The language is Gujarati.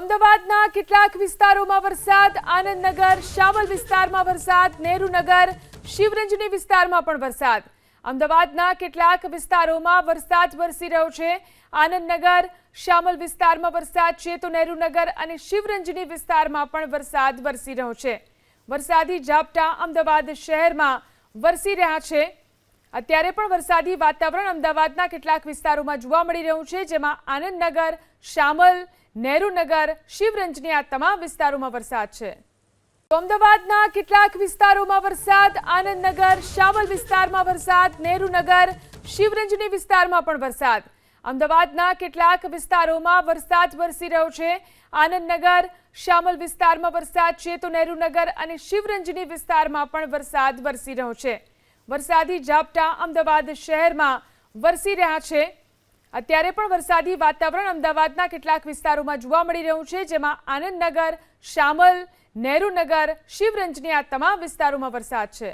અમદાવાદના કેટલાક વિસ્તારોમાં વરસાદ, આનંદનગર, શામલ વિસ્તારમાં વરસાદ, નેહરુનગર, શિવરંજની વિસ્તારમાં પણ વરસાદ. અમદાવાદના કેટલાક વિસ્તારોમાં વરસાદ વરસી રહ્યો છે. આનંદનગર, શામલ વિસ્તારમાં વરસાદ છે તો નેહરુનગર અને શિવરંજની વિસ્તારમાં પણ વરસાદ વરસી રહ્યો છે. વરસાદી ઝાપટા અમદાવાદ શહેરમાં વરસી રહ્યા છે. અત્યારે પણ વરસાદી વાતાવરણ અમદાવાદના કેટલાક વિસ્તારોમાં જોવા મળી રહ્યું છે, જેમાં આનંદનગર, શામલ, નેહરુનગર, શિવરંજની આ તમામ વિસ્તારોમાં વરસાદ છે. અમદાવાદના કેટલાક વિસ્તારોમાં વરસાદ, આનંદનગર, શામલ વિસ્તારમાં વરસાદ, નેહરુનગર, શિવરંજની વિસ્તારમાં પણ વરસાદ. અમદાવાદના કેટલાક વિસ્તારોમાં વરસાદ વરસી રહ્યો છે. આનંદનગર, શામલ વિસ્તારમાં વરસાદ છે તો નેહરુનગર અને શિવરંજની વિસ્તારમાં પણ વરસાદ વરસી રહ્યો છે. વરસાદી ઝાપટા અમદાવાદ શહેરમાં વરસી રહ્યા છે. અત્યારે પણ વરસાદી વાતાવરણ અમદાવાદના કેટલાક વિસ્તારોમાં જોવા મળી રહ્યું છે, જેમાં આનંદનગર, શામલ, નેહરુનગર, શિવરંજની આ તમામ વિસ્તારોમાં વરસાદ છે.